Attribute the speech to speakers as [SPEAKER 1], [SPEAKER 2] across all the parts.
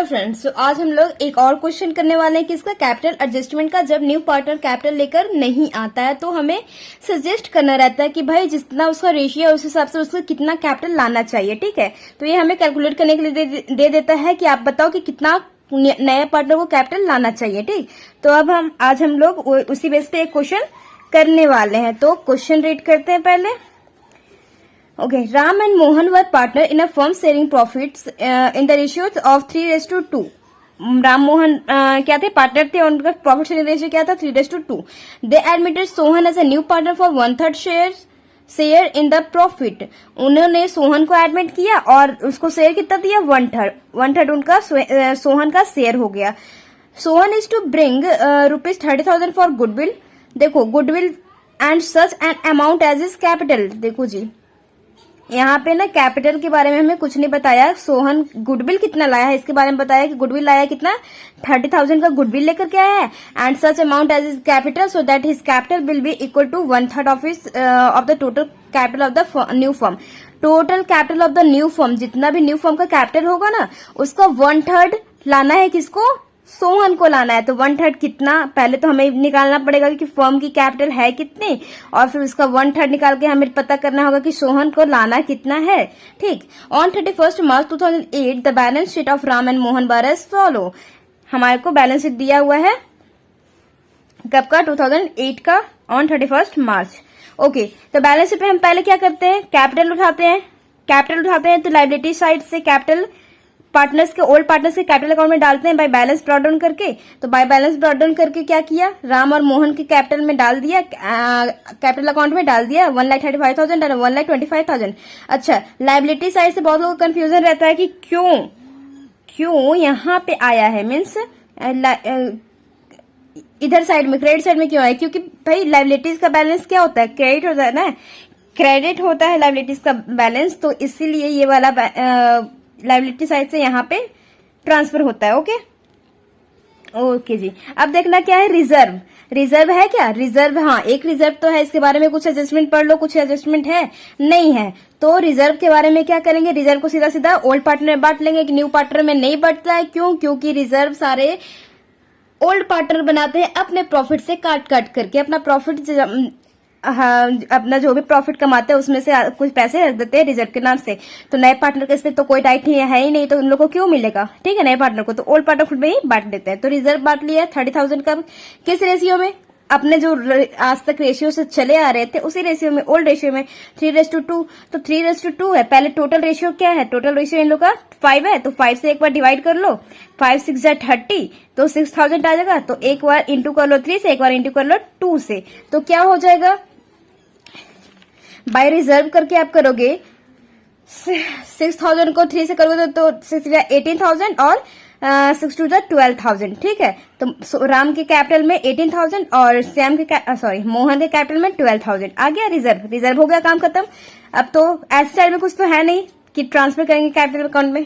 [SPEAKER 1] Friends, तो आज हम लोग एक और क्वेश्चन करने वाले हैं कि इसका कैपिटल एडजस्टमेंट का जब न्यू पार्टनर कैपिटल लेकर नहीं आता है तो हमें सजेस्ट करना रहता है कि भाई जितना उसका रेशियो है उस हिसाब से उसको कितना कैपिटल लाना चाहिए। ठीक है, तो ये हमें कैलकुलेट करने के लिए दे देता है कि आप बताओ कि कितना नए पार्टनर को कैपिटल लाना चाहिए। ठीक, तो अब आज हम लोग उसी बेस पे एक क्वेश्चन करने वाले हैं। तो क्वेश्चन रीड करते हैं पहले। Okay, Ram and Mohan were partner in a firm sharing profits in the ratios of 3:2. Ram Mohan क्या थे? पार्टनर थे और उनका प्रॉफिट शेयरिंग रेशियो क्या था? 3:2. They admitted Sohan as a new partner for 1/3 share in the profit. उन्होंने सोहन को admit किया और उसको शेयर कितना दिया? 1/3 उनका सोहन का शेयर हो गया। Sohan is to bring ₹30,000 for goodwill. देखो, goodwill and such an amount as is capital. देखो जी, यहाँ पे ना कैपिटल के बारे में हमें कुछ नहीं बताया। सोहन गुडविल कितना लाया है इसके बारे में बताया कि गुडविल लाया कितना? 30,000 का गुडविल लेकर के आया है and such amount as is capital, so that his capital will be equal to 1/3 of the total capital of the new firm. Total capital of the new firm, जितना भी न्यू फर्म का capital होगा ना उसका 1/3 लाना है। किसको? सोहन को लाना है। तो 1/3 कितना? पहले तो हमें निकालना पड़ेगा कि फर्म की कैपिटल है कितनी और फिर उसका 1/3 निकाल के हमें पता करना होगा कि सोहन को लाना कितना है। ठीक, on 31 March 2008 the balance sheet of Ram and Mohan were as follow. हमारे को बैलेंस शीट दिया हुआ है कब का? 2008 का, ऑन 31 मार्च। ओके, तो बैलेंस शीट पे हम पहले क्या करते हैं? कैपिटल उठाते हैं। तो लाइबिलिटी साइड से कैपिटल पार्टनर्स के, ओल्ड पार्टनर्स के कैपिटल अकाउंट में डालते हैं बाय बैलेंस ब्रॉट डाउन करके। तो बाय बैलेंस ब्रॉट डाउन करके क्या किया? राम और मोहन के कैपिटल में डाल दिया, कैपिटल अकाउंट में डाल दिया 1,35,000 और 1,25,000। अच्छा, लाइबिलिटी साइड से बहुत लोगों को कंफ्यूजन रहता है कि क्यों यहाँ पे आया है, मीन्स इधर साइड में, क्रेडिट साइड में क्यों आया? क्योंकि भाई लाइबिलिटीज का बैलेंस क्या होता है? क्रेडिट होता है ना, क्रेडिट होता है लाइबिलिटीज का बैलेंस, तो इसीलिए ये वाला लाइबिलिटी साइड से यहाँ पे ट्रांसफर होता है। ओके जी, अब देखना क्या है? रिजर्व है क्या? रिजर्व, हाँ, एक रिजर्व तो है। इसके बारे में कुछ एडजस्टमेंट पढ़ लो। कुछ एडजस्टमेंट है? नहीं है। तो रिजर्व के बारे में क्या करेंगे? रिजर्व को सीधा सीधा ओल्ड पार्टनर में बांट लेंगे। न्यू पार्टनर में नहीं बढ़ता है। क्यों? क्योंकि रिजर्व सारे ओल्ड पार्टनर बनाते हैं अपने प्रॉफिट से काट करके। अपना प्रॉफिट, हाँ, अपना जो भी प्रॉफिट कमाते हैं उसमें से कुछ पैसे रख देते हैं रिजर्व के नाम से। तो नए पार्टनर के इसमें तो कोई टाइट है ही नहीं, तो उन लोगों को क्यों मिलेगा? ठीक है, नए पार्टनर को तो ओल्ड पार्टनर खुद में ही बांट देते हैं। तो रिजर्व बांट लिया 30,000 का। किस रेशियो में? अपने जो आज तक रेशियो से चले आ रहे थे उसी रेशियो में, ओल्ड रेशियो में 3:2। तो 3:2 है। पहले टोटल रेशियो क्या है? टोटल रेशियो इन लोग का 5 है, तो 5 से एक बार डिवाइड कर लो। 5 6 जा 30, तो 6,000 आ जाएगा। तो एक बार इंटू कर लो 3 से, एक बार इंटू कर लो 2 से। तो क्या हो जाएगा? बाय रिजर्व करके आप करोगे 6,000 को 3 से करोगे तो 6 18,000 और 6 2 12,000। ठीक है, तो राम के कैपिटल में 18,000 और मोहन के कैपिटल में 12,000 आ गया। रिजर्व हो गया, काम खत्म। अब तो एस साइड में कुछ तो है नहीं कि ट्रांसफर करेंगे कैपिटल अकाउंट में।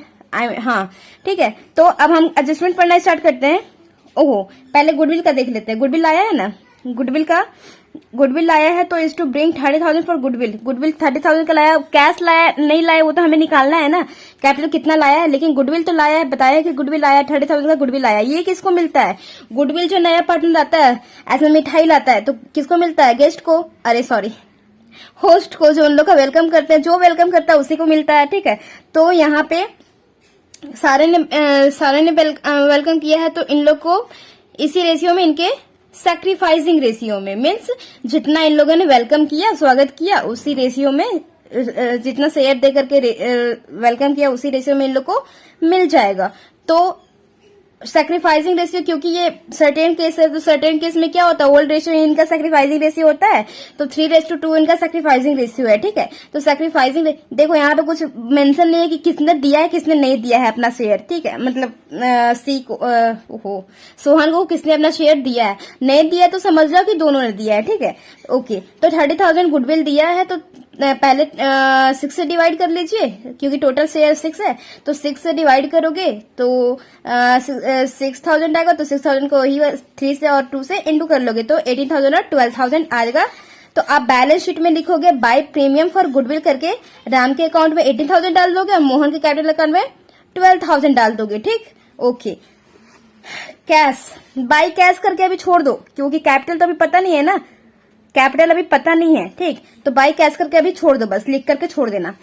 [SPEAKER 1] हाँ, ठीक है, तो अब हम एडजस्टमेंट पढ़ना स्टार्ट करते हैं। ओहो, पहले गुडविल का देख लेते हैं। गुडविल आया है ना? गुडविल लाया है तो is to bring 30,000 for goodwill. 30,000 का लाया। कैश लाया नहीं लाया वो तो हमें निकालना है ना, कैपिटल कितना लाया है। लेकिन गुडविल तो लाया है, बताया है कि गुडविल लाया, 30,000 का गुडविल लाया। ये किसको मिलता है? गुडविल जो नया पार्टनर लाता है, ऐसे मिठाई लाता है, तो किसको मिलता है? गेस्ट को, अरे सॉरी, होस्ट को, जो उन लोग का वेलकम करते हैं। जो वेलकम करता है उसी को मिलता है। ठीक है, तो यहाँ पे सारे ने वेलकम किया है, तो इन लोग को इसी रेशियो में, इनके सैक्रिफाइसिंग रेशियो में, मीन्स जितना इन लोगों ने वेलकम किया, स्वागत किया, उसी रेशियो में, जितना शेयर दे करके वेलकम किया उसी रेशियो में इन लोग को मिल जाएगा। तो सैक्रिफाइसिंग रेशियो, क्योंकि ये सर्टेन केस है, तो सर्टेन केस में क्या होता है? ओल्ड रेशियो इनका सैक्रिफाइसिंग रेशियो होता है, तो 3:2 इनका सैक्रिफाइसिंग रेशियो है। ठीक है, तो सैक्रिफाइसिंग, देखो यहाँ पे कुछ मेंशन नहीं है कि किसने दिया है किसने नहीं दिया है अपना शेयर। ठीक है, मतलब सोहन को किसने अपना शेयर दिया है, नहीं दिया तो समझ लो कि दोनों ने दिया है। ठीक है, ओके, तो 30,000 गुडविल दिया है, तो पहले 6 से डिवाइड कर लीजिए, क्योंकि टोटल शेयर 6 है, तो 6 से डिवाइड करोगे तो 6,000 आएगा। तो 6,000 को ही 3 से और 2 से इंटू कर लोगे तो 18,000 और 12,000 आएगा। तो आप बैलेंस शीट में लिखोगे बाय प्रीमियम फॉर गुडविल करके, राम के अकाउंट में 18,000 डाल दोगे और मोहन के कैपिटल अकाउंट में 12,000 डाल दोगे। ठीक, ओके, कैश, बाई कैश करके अभी छोड़ दो, क्योंकि कैपिटल तो अभी पता नहीं है ना, कैपिटल अभी पता नहीं है, ठीक। तो बाई कैश करके अभी छोड़ दो, बस लिख करके छोड़ देना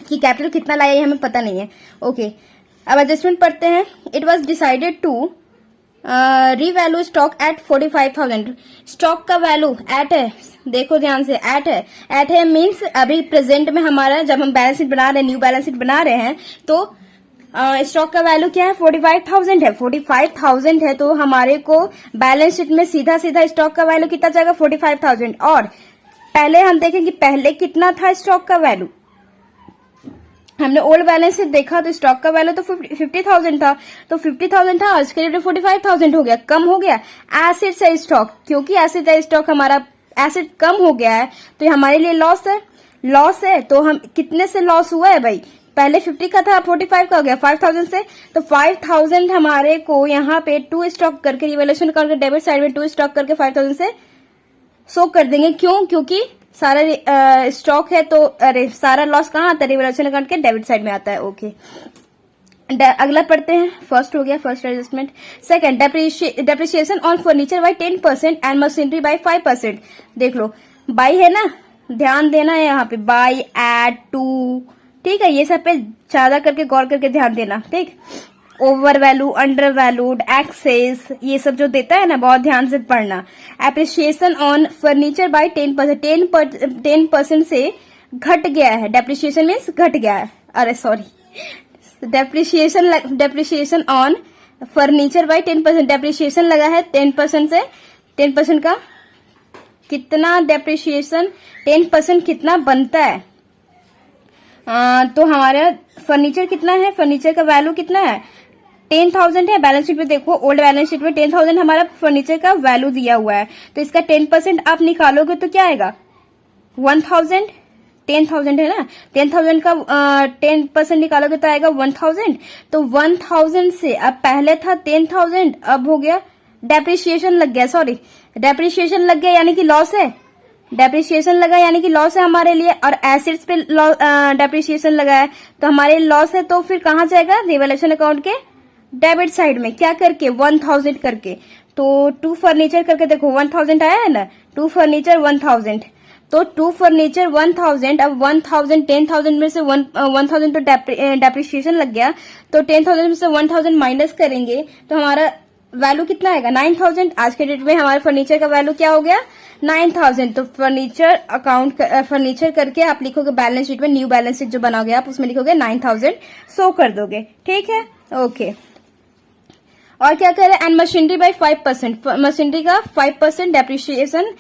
[SPEAKER 1] कि कैपिटल कितना लाया ये हमें पता नहीं है। ओके, अब एडजस्टमेंट पढ़ते हैं। It was decided to revalue stock at 45,000। Stock का वैल्यू एट है, देखो ध्यान से, एट है मीन्स अभी प्रेजेंट में हमारा, जब हम बैलेंस शीट बना रहे हैं, न्यू बैलेंस शीट बना रहे हैं, तो स्टॉक का वैल्यू क्या है, 45,000 है। 45,000 है तो हमारे को बैलेंस शीट में सीधा सीधा स्टॉक का वैल्यू कितना जाएगा, 45,000। और पहले हम देखें कि पहले कितना था स्टॉक का वैल्यू। हमने ओल्ड बैलेंस शीट देखा तो स्टॉक का वैल्यू तो 50,000 था, तो 50,000 था, इसके लिए 45,000 हो गया, कम हो गया। एसेट से स्टॉक, क्योंकि एसेट है स्टॉक, हमारा एसेट कम हो गया है तो ये हमारे लिए लॉस है, लॉस है। तो हम कितने से लॉस हुआ है भाई, पहले 50 का था, 45 का हो गया, 5,000 से। तो 5,000 हमारे को यहाँ पे 2 स्टॉक करके रिवैल्यूएशन करके डेबिट साइड में 2 स्टॉक करके 5,000 से शो कर देंगे। क्यों, क्योंकि सारा स्टॉक है तो अरे सारा लॉस कहाँ आता है, रिवैल्यूएशन अकाउंट के डेबिट साइड में आता है। ओके, अगला पढ़ते हैं। फर्स्ट हो गया, first adjustment. Second, depreciation on furniture by 10% and machinery by 5%। देख लो, बाई है ना, ध्यान देना है यहाँ पे, बाई, एड, टू, ठीक है, ये सब पे ज्यादा करके गौर करके ध्यान देना, ठीक। Over value, under valued, excess, ये सब जो देता है ना, बहुत ध्यान से पढ़ना। एप्रिसिएशन ऑन फर्नीचर बाय 10%, 10% से घट गया है, डेप्रिसिएशन मीन्स घट गया है, अरे sorry, depreciation on furniture by 10%, depreciation लगा है 10% से, 10% का कितना डेप्रिसिएशन, 10% कितना बनता है, तो हमारा फर्नीचर कितना है, फर्नीचर का वैल्यू कितना है, 10,000 है। बैलेंस शीट में देखो, ओल्ड बैलेंस शीट में 10,000 हमारा फर्नीचर का वैल्यू दिया हुआ है, तो इसका 10% आप निकालोगे तो क्या आएगा, 1,000। 10,000 है ना, 10,000 का 10% निकालोगे तो आएगा 1,000। तो 1,000 से, अब पहले था 10,000, अब हो गया डेप्रिसिएशन लग गया, सॉरी डेप्रिसिएशन लग गया यानी कि लॉस है, डेप्रिसिएशन लगा यानी कि लॉस है हमारे लिए, और एसेट्स पे डेप्रिसिएशन लगा है तो हमारे लॉस है। तो फिर कहाँ जाएगा, रिवैल्यूएशन अकाउंट के डेबिट साइड में, क्या करके, 1,000 करके। तो 2 फर्नीचर करके देखो, 1,000 आया है ना, 2 फर्नीचर 1,000, तो 2 फर्नीचर 1,000। अब 1,000, 10,000 में से 1,000 तो डेप्रिसिएशन लग गया, तो 10,000 में से 1,000 माइनस करेंगे तो हमारा वैल्यू कितना आएगा, 9,000। आज के डेट में हमारे फर्नीचर का वैल्यू क्या हो गया, 9,000। तो फर्नीचर अकाउंट, फर्नीचर करके आप लिखोगे बैलेंस शीट में, न्यू बैलेंस शीट जो बनाओगे आप उसमें लिखोगे 9,000 शो कर दोगे, ठीक है। ओके, और क्या करें, एंड मशीनरी बाय 5%, मशीनरी का 5% डेप्रिसिएशन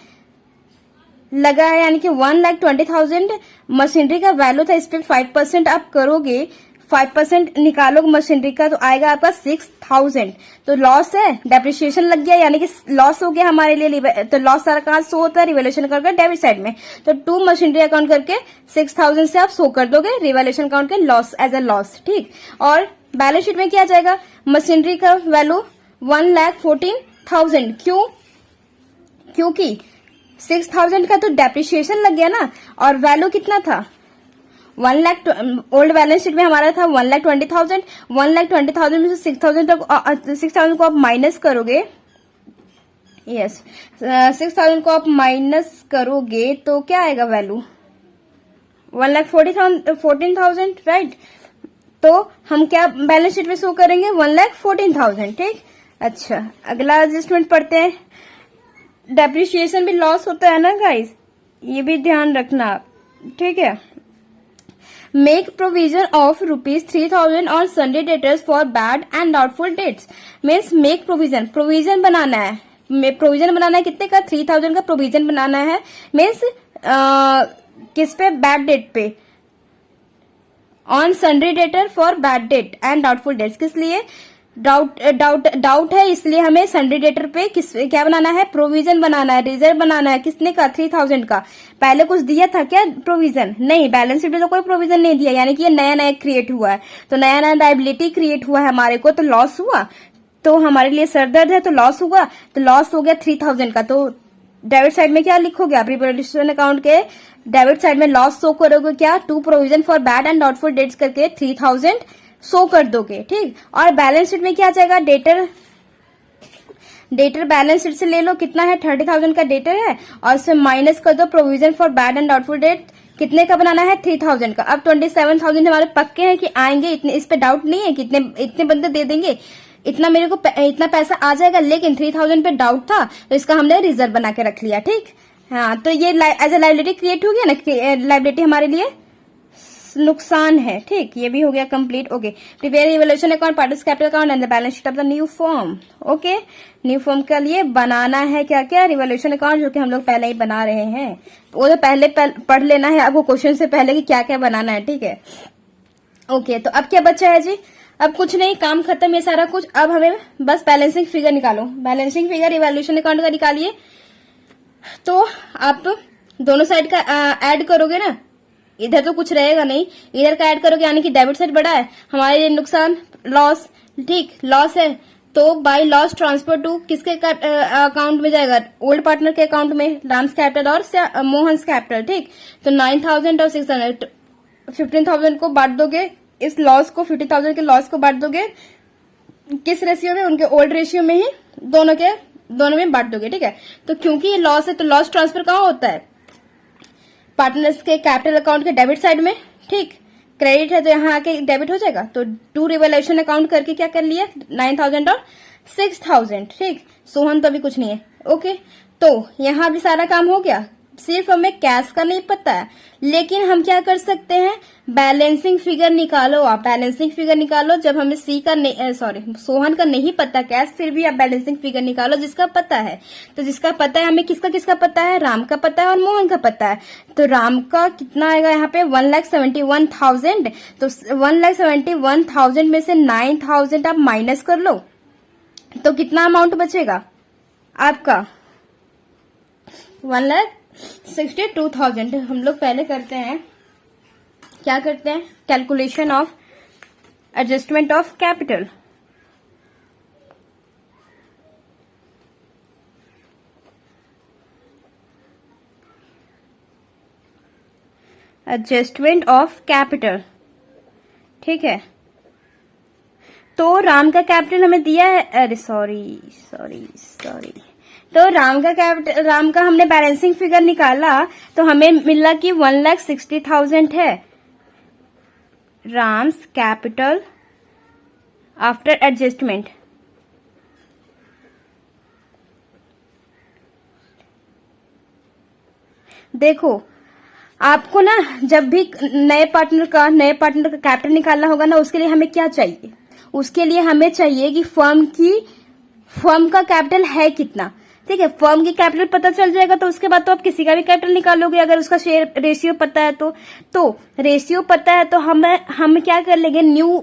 [SPEAKER 1] लगा है, यानी कि 1,20,000 मशीनरी का वैल्यू था, इस पे 5% आप करोगे, 5% निकालो मशीनरी का तो आएगा आपका 6,000। तो लॉस है, डेप्रिसिएशन लग गया यानी कि लॉस हो गया हमारे लिए। तो लॉस सारा कहाँ शो होता है, रिवैल्यूएशन अकाउंट का डेबिट साइड में। तो 2 मशीनरी अकाउंट करके 6,000 से आप शो कर दोगे रिवैल्यूएशन अकाउंट के लॉस, एज अ लॉस, ठीक। और बैलेंस शीट में क्या जाएगा, मशीनरी का वैल्यू 1,14,000। क्यों, क्योंकि 6,000 का तो डेप्रिसिएशन लग गया ना, और वैल्यू कितना था, 1 लाख। ओल्ड बैलेंस शीट में हमारा था 1,20,000, 1,20,000 में से 6,000 को आप माइनस करोगे, यस 6,000 को आप माइनस करोगे तो क्या आएगा वैल्यू, 1,14,000, राइट। तो हम क्या बैलेंस शीट में शो करेंगे, 1,14,000, ठीक। अच्छा, अगला एडजस्टमेंट पढ़ते हैं। डेप्रिसिएशन भी लॉस होता है ना गाइस, ये भी ध्यान रखना, ठीक है। Make provision of ₹3,000 on sundry debtors for bad and doubtful debts. Means make provision, provision बनाना है, प्रोविजन बनाना है कितने का, 3,000 का प्रोविजन बनाना है। मीन्स किस पे, बैड डेट पे, on Sunday debtor for bad debt and doubtful dates. किस लिए, डाउट है इसलिए हमें संडे डेटर पे क्या बनाना है, प्रोविजन बनाना है, रिजर्व बनाना है। किसने का, 3,000 का। पहले कुछ दिया था क्या प्रोविजन, नहीं, बैलेंस शीट में तो कोई प्रोविजन नहीं दिया, यानी कि ये नया नया क्रिएट हुआ है। तो नया नया लायबिलिटी क्रिएट हुआ है हमारे को, तो लॉस हुआ, तो हमारे लिए सरदर्द है, तो लॉस हुआ, तो लॉस हो गया 3,000 का। तो डेबिट साइड में क्या लिखोगे आप, रिवैल्यूएशन अकाउंट के डेबिट साइड में लॉस शो करोगे क्या, 2 provision for bad and doubtful dates करके 3,000 शो कर दोगे, ठीक। और बैलेंस शीट में क्या आ जाएगा, डेटर बैलेंस शीट से ले लो, कितना है 30,000 का डेटर है, और उससे माइनस कर दो provision for bad and doubtful debt, कितने का बनाना है 3,000 का। अब 27,000 हमारे पक्के हैं कि आएंगे, इतने इस पे डाउट नहीं है कि इतने बंदे दे देंगे, इतना मेरे को इतना पैसा आ जाएगा, लेकिन 3,000 पे डाउट था तो इसका हमने रिजर्व बना के रख लिया, ठीक। हाँ, तो ये एज ए लाइबिलिटी क्रिएट हो गया ना, लाइबिलिटी हमारे लिए नुकसान है, ठीक। ये भी हो गया complete. Okay, prepare evaluation account, partners capital account and the balance sheet of the new firm. Okay, new firm के लिए बनाना है क्या क्या, रिवोल्यूशन अकाउंट, जो कि हम लोग पहले ही बना रहे हैं, वो तो पहले पढ़ लेना है आपको क्वेश्चन से पहले कि क्या क्या बनाना है, ठीक है। ओके, तो अब क्या बचा है जी, अब कुछ नहीं, काम खत्म ये सारा कुछ। अब हमें बस बैलेंसिंग फिगर निकालो, बैलेंसिंग फिगर इवैल्यूएशन अकाउंट का निकालिए। तो आप दोनों साइड का ऐड करोगे ना, इधर तो कुछ रहेगा नहीं, इधर का ऐड करोगे, यानी कि डेबिट साइड बड़ा है हमारे लिए, नुकसान लॉस, ठीक, लॉस है, तो बाय लॉस ट्रांसफर टू किसके अकाउंट में जाएगा, ओल्ड पार्टनर के अकाउंट में, राम्स कैपिटल और मोहन्स कैपिटल, ठीक। तो 9,000 और 600, 15,000 को बांट दोगे, इस लॉस को 50,000 के लॉस को बांट दोगे किस रेशियो में, उनके ओल्ड रेशियो में ही, दोनों में बांट दोगे, ठीक है। तो क्योंकि ये लॉस है तो लॉस ट्रांसफर कहाँ होता है, पार्टनर्स के कैपिटल अकाउंट के डेबिट साइड में, ठीक। क्रेडिट है तो यहाँ आके डेबिट हो जाएगा, तो टू रिवैल्यूएशन अकाउंट करके क्या कर लिया, 9,000 और 6,000, ठीक। सोहन तो अभी कुछ नहीं है। ओके, तो यहाँ भी सारा काम हो गया, सिर्फ हमें कैश का नहीं पता है, लेकिन हम क्या कर सकते हैं, बैलेंसिंग फिगर निकालो। आप बैलेंसिंग फिगर निकालो, जब हमें सोहन का नहीं पता कैश, फिर भी आप बैलेंसिंग फिगर निकालो जिसका पता है। तो जिसका पता है, हमें किसका किसका पता है, राम का पता है और मोहन का पता है। तो राम का कितना आएगा यहाँ पे 1,71,000, तो 1,71,000 में से 9,000 आप माइनस कर लो, तो कितना अमाउंट बचेगा आपका 1,62,000। हम लोग पहले करते हैं, क्या करते हैं, calculation of adjustment of capital. Adjustment of capital, ठीक है। तो राम का कैपिटल हमें दिया है, अरे सॉरी, तो राम का हमने बैलेंसिंग फिगर निकाला, तो हमें मिला कि 1,60,000 है राम्स कैपिटल आफ्टर एडजस्टमेंट। देखो, आपको ना जब भी नए पार्टनर का कैपिटल निकालना होगा ना, उसके लिए हमें क्या चाहिए, उसके लिए हमें चाहिए कि फर्म का कैपिटल है कितना, ठीक है। फर्म की कैपिटल पता चल जाएगा तो उसके बाद तो आप किसी का भी कैपिटल निकालोगे, अगर उसका शेयर रेशियो पता है तो रेशियो पता है तो हम क्या कर लेंगे, न्यू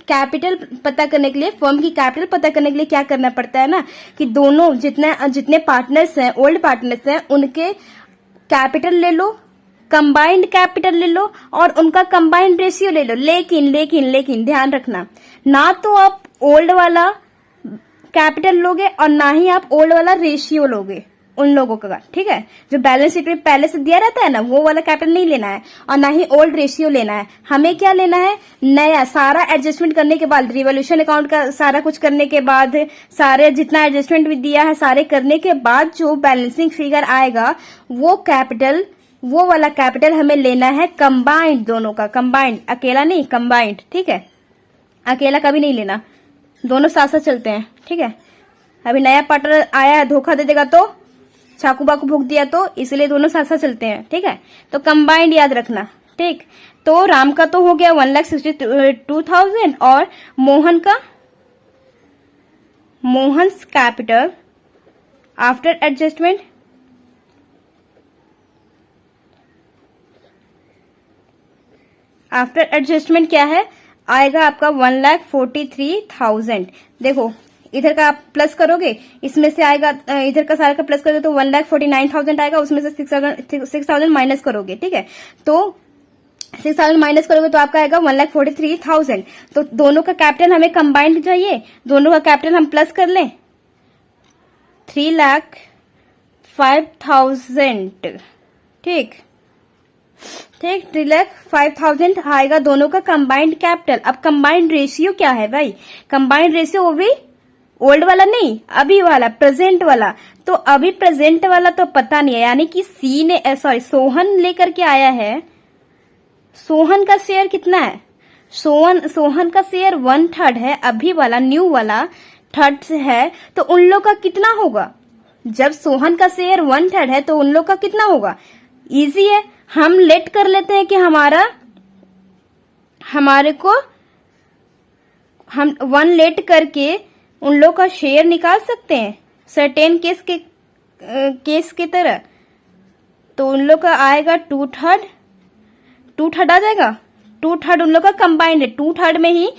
[SPEAKER 1] कैपिटल पता करने के लिए, फर्म की कैपिटल पता करने के लिए क्या करना पड़ता है ना, कि दोनों जितने पार्टनर्स हैं, ओल्ड पार्टनर्स हैं, उनके कैपिटल ले लो, कंबाइंड कैपिटल ले लो और उनका कंबाइंड रेशियो ले लो। लेकिन ध्यान रखना, ना तो आप ओल्ड वाला कैपिटल लोगे और ना ही आप ओल्ड वाला रेशियो लोगे उन लोगों का, ठीक है। जो बैलेंस शीट में पहले से दिया रहता है ना, वो वाला कैपिटल नहीं लेना है और ना ही ओल्ड रेशियो लेना है। हमें क्या लेना है, नया, सारा एडजस्टमेंट करने के बाद, रिवोल्यूशन अकाउंट का सारा कुछ करने के बाद, सारे जितना एडजस्टमेंट भी दिया है सारे करने के बाद जो बैलेंसिंग फिगर आएगा, वो वाला कैपिटल हमें लेना है कंबाइंड, दोनों का कंबाइंड, अकेला नहीं, कंबाइंड, ठीक है। अकेला कभी नहीं लेना, दोनों साथ साथ चलते हैं, ठीक है। अभी नया पार्टनर आया है, धोखा दे देगा तो, चाकू बाकू भूख दिया तो, इसलिए दोनों साथ साथ चलते हैं, ठीक है। तो कंबाइंड याद रखना, ठीक। तो राम का तो हो गया 1,62,000 और मोहन्स कैपिटल आफ्टर एडजस्टमेंट क्या है, आएगा आपका 1,43,000। देखो, इधर का आप प्लस करोगे, इसमें से आएगा, इधर का सारा का प्लस करोगे तो 1,49,000 आएगा, उसमें से 6,000 माइनस करोगे, ठीक है। तो 6,000 माइनस करोगे तो आपका आएगा 1,43,000। तो दोनों का कैपिटल हमें कंबाइंड चाहिए, दोनों का कैपिटल हम प्लस कर लें, 3,05,000, ठीक। ठीक, 3,05,000 आएगा दोनों का कंबाइंड कैपिटल। अब कंबाइंड रेशियो क्या है भाई? कंबाइंड रेशियो वो भी ओल्ड वाला नहीं, अभी वाला, प्रेजेंट वाला। तो अभी प्रेजेंट वाला तो पता नहीं है, यानी कि सी ने सोहन लेकर के आया है। सोहन का शेयर कितना है? सोहन का शेयर 1/3 है, अभी वाला न्यू वाला 1/3 है। तो उन लोग का कितना होगा? जब सोहन का शेयर 1/3 है तो उन लोग का कितना होगा? इजी है, हम लेट कर लेते हैं कि हमारे को हम 1 लेट करके उन लोग का शेयर निकाल सकते हैं सर्टेन केस के तरह। तो उन लोग का आएगा 2/3 आ जाएगा। 2/3 उन लोग का कंबाइंड है। 2/3 में ही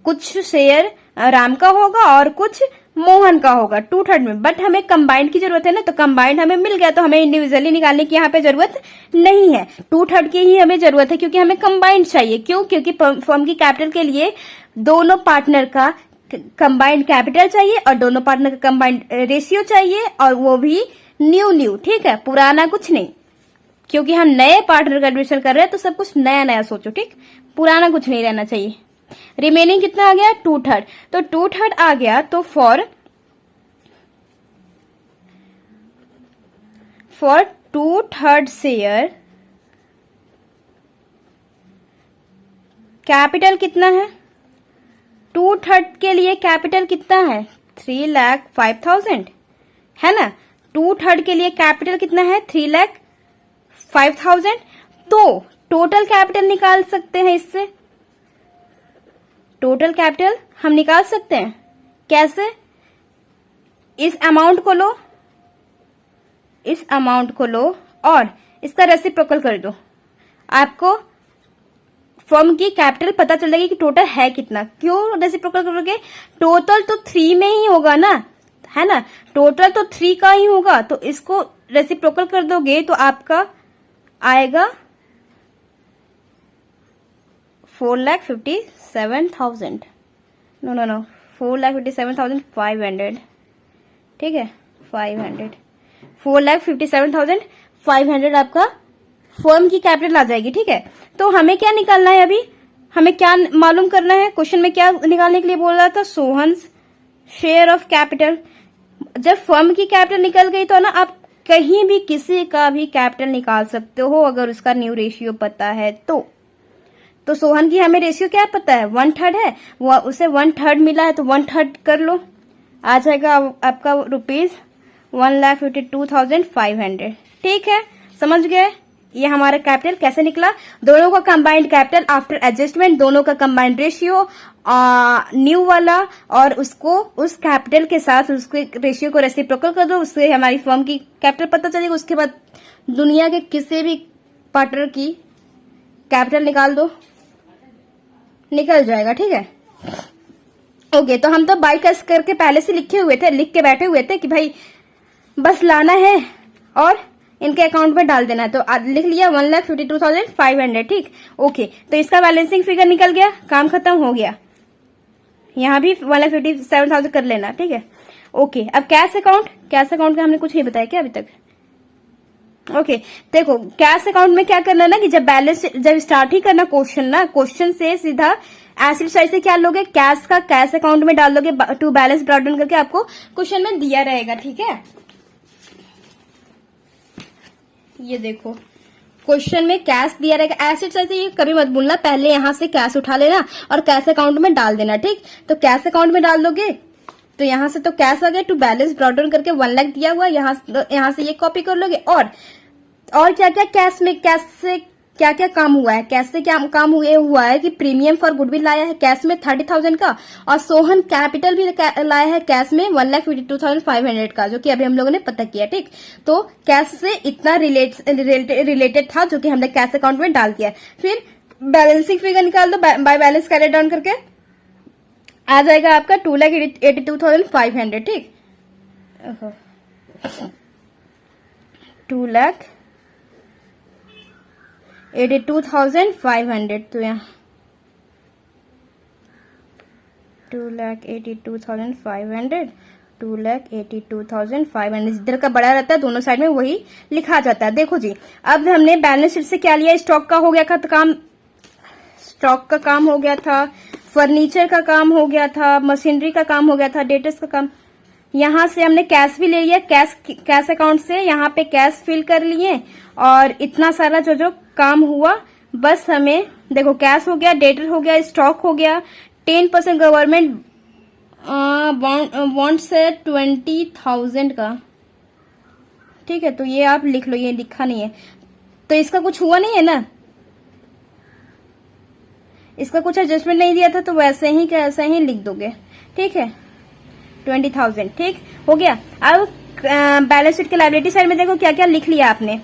[SPEAKER 1] कुछ शेयर राम का होगा और कुछ मोहन का होगा 2/3 में। बट हमें कंबाइंड की जरूरत है ना, तो कंबाइंड हमें मिल गया, तो हमें इंडिविजुअली निकालने की यहाँ पे जरूरत नहीं है। 2/3 की ही हमें जरूरत है, क्योंकि हमें कंबाइंड चाहिए। क्यों? क्योंकि फर्म की कैपिटल के लिए दोनों पार्टनर का कंबाइंड कैपिटल चाहिए और दोनों पार्टनर का कंबाइंड रेशियो चाहिए, और वो भी न्यू। ठीक है, पुराना कुछ नहीं, क्योंकि हम नए पार्टनर का एडमिशन कर रहे हैं तो सब कुछ नया नया सोचो। ठीक, पुराना कुछ नहीं रहना चाहिए। रिमेनिंग कितना आ गया? 2/3। तो 2/3 आ गया, तो फॉर 2/3 शेयर कैपिटल कितना है? 2/3 के लिए कैपिटल कितना है? 3,05,000 है ना। 2/3 के लिए कैपिटल कितना है? 3,05,000। तो टोटल कैपिटल निकाल सकते हैं इससे। टोटल कैपिटल हम निकाल सकते हैं। कैसे? इस अमाउंट को लो और इसका रेसिप्रोकल कर दो, आपको फर्म की कैपिटल पता चलेगी कि टोटल है कितना। क्यों रेसिप्रोकल करोगे? टोटल तो 3 में ही होगा ना, है ना। टोटल तो 3 का ही होगा, तो इसको रेसिप्रोकल कर दोगे तो आपका आएगा 4,57,000। नो 4,57,500। ठीक है, 500 4,57,500 आपका फर्म की कैपिटल आ जाएगी। ठीक है, तो हमें क्या निकालना है? अभी हमें क्या मालूम करना है? क्वेश्चन में क्या निकालने के लिए बोल रहा था? Sohan share of capital. जब फर्म की कैपिटल निकल गई तो ना आप कहीं भी किसी का भी कैपिटल निकाल सकते हो, अगर उसका न्यू रेशियो पता है तो सोहन की हमें रेशियो क्या पता है? 1/3 है, वो उसे 1/3 मिला है, तो 1/3 कर लो, आ जाएगा आपका ₹1,52,500। ठीक है, समझ गए ये हमारा कैपिटल कैसे निकला। दोनों का कंबाइंड कैपिटल आफ्टर एडजस्टमेंट, दोनों का कंबाइंड रेशियो न्यू वाला, और उसको उस कैपिटल के साथ उसके रेशियो को रेसिप्रोकल कर दो, उससे हमारी फर्म की कैपिटल पता चलेगी। उसके बाद दुनिया के किसी भी पार्टनर की कैपिटल निकाल दो, निकल जाएगा। ठीक है, ओके। तो हम तो बाई कैश करके पहले से लिख के बैठे हुए थे कि भाई बस लाना है और इनके अकाउंट में डाल देना है, तो लिख लिया 1,52,500। ठीक, ओके। तो इसका बैलेंसिंग फिगर निकल गया, काम खत्म हो गया। यहाँ भी 1,57,000 कर लेना। ठीक है, ओके। अब कैश अकाउंट का हमने कुछ नहीं बताया क्या अभी तक? ओके, देखो कैश अकाउंट में क्या करना है ना, कि जब स्टार्ट ही करना क्वेश्चन से सीधा एसिड साइड से क्या लोगे? कैश अकाउंट में डाल दोगे, टू बैलेंस ब्रॉट डाउन करके आपको क्वेश्चन में दिया रहेगा। ठीक है, ये देखो क्वेश्चन में कैश दिया रहेगा। एसिड साइड से ये कभी मत भूलना, पहले यहां से कैश उठा लेना और कैश अकाउंट में डाल देना। ठीक, तो कैश अकाउंट में डाल दोगे तो यहां से तो कैश आ गया, टू बैलेंस ब्रॉट डाउन करके 1 लाख दिया हुआ, यहाँ से ये कॉपी कर लोगे। और क्या क्या कैश से क्या क्या काम हुआ है? कैसे क्या काम हुआ है कि प्रीमियम फॉर गुडविल लाया है कैश में 30,000 का, और सोहन कैपिटल भी लाया है कैश में 1,52,500 का, जो कि अभी हम लोगों ने पता किया। ठीक, तो कैश से इतना रिलेटेड था, जो कि हमने कैश अकाउंट में डाल दिया। फिर बैलेंसिंग फिगर निकाल दो, बाय बैलेंस कैरी डाउन करके आ जाएगा आपका 2,82,500। ठीक, 2,82,500। तो यहाँ 2,82,500 2,82,500 जिधर का बड़ा रहता है दोनों साइड में वही लिखा जाता है। देखो जी, अब हमने बैलेंस शीट से क्या लिया, स्टॉक का हो गया था काम, स्टॉक का काम हो गया था, फर्नीचर का काम हो गया था, मशीनरी का काम हो गया था, डेटर्स का काम। यहाँ से हमने कैश भी ले लिया, कैश अकाउंट से यहाँ पे कैश फिल कर लिए, और इतना सारा जो जो काम हुआ, बस हमें देखो कैश हो गया, डेटर हो गया, स्टॉक हो गया, 10% गवर्नमेंट बॉन्ड्स है 20,000 का, ठीक है। तो ये आप लिख लो, ये लिखा नहीं है तो इसका कुछ हुआ नहीं है ना, इसका कुछ एडजस्टमेंट नहीं दिया था, तो वैसे ही कैसे ही लिख दोगे, ठीक है। 20,000 ठीक हो गया। अब बैलेंस शीट के लायबिलिटी साइड में देखो क्या क्या लिख लिया आपने,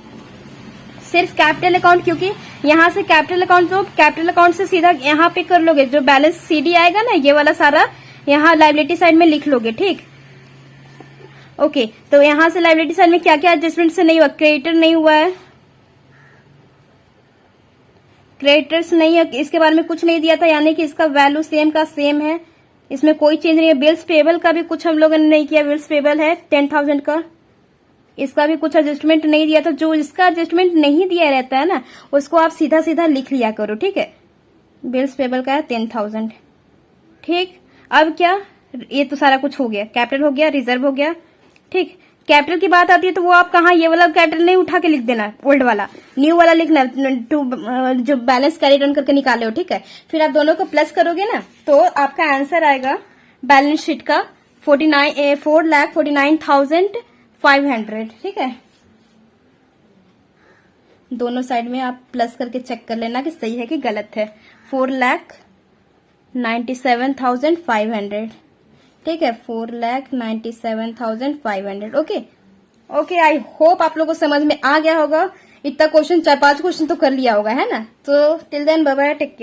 [SPEAKER 1] सिर्फ कैपिटल अकाउंट, क्योंकि यहाँ से कैपिटल अकाउंट, तो कैपिटल अकाउंट से सीधा यहाँ पे कर लोगे, जो बैलेंस सीडी आएगा ना, ये वाला सारा यहाँ लायबिलिटी साइड में लिख लोगे, ठीक। ओके, तो यहाँ से लायबिलिटी साइड में क्या क्या एडजस्टमेंट से नहीं हुआ, क्रेडिटर नहीं हुआ है, क्रेडिटर्स नहीं है, इसके बारे में कुछ नहीं दिया था, यानी कि इसका वैल्यू सेम का सेम है, इसमें कोई चेंज नहीं है। बिल्स पेबल का भी कुछ हम लोगों ने नहीं किया, बिल्स पेबल है 10,000 का, इसका भी कुछ एडजस्टमेंट नहीं दिया था। जो इसका एडजस्टमेंट नहीं दिया रहता है ना, उसको आप सीधा सीधा लिख लिया करो, ठीक है। बिल्स पेबल का है 10,000, ठीक। अब क्या, ये तो सारा कुछ हो गया, कैपिटल हो गया, रिजर्व हो गया, ठीक। कैपिटल की बात आती है तो वो आप कहाँ, ये वाला कैपिटल नहीं उठा के लिख देना, ओल्ड वाला, न्यू वाला लिखना, जो बैलेंस कैरी डाउन करके निकाले हो, ठीक है। फिर आप दोनों को प्लस करोगे ना, तो आपका आंसर आएगा बैलेंस शीट का 4,49,500, ठीक है। दोनों साइड में आप प्लस करके चेक कर लेना कि सही है कि गलत है। 4,97,500, ठीक है, 4,97,500। ओके, आई होप आप लोगों को समझ में आ गया होगा। इतना क्वेश्चन, 4-5 क्वेश्चन तो कर लिया होगा, है ना। तो till then bye bye, take care.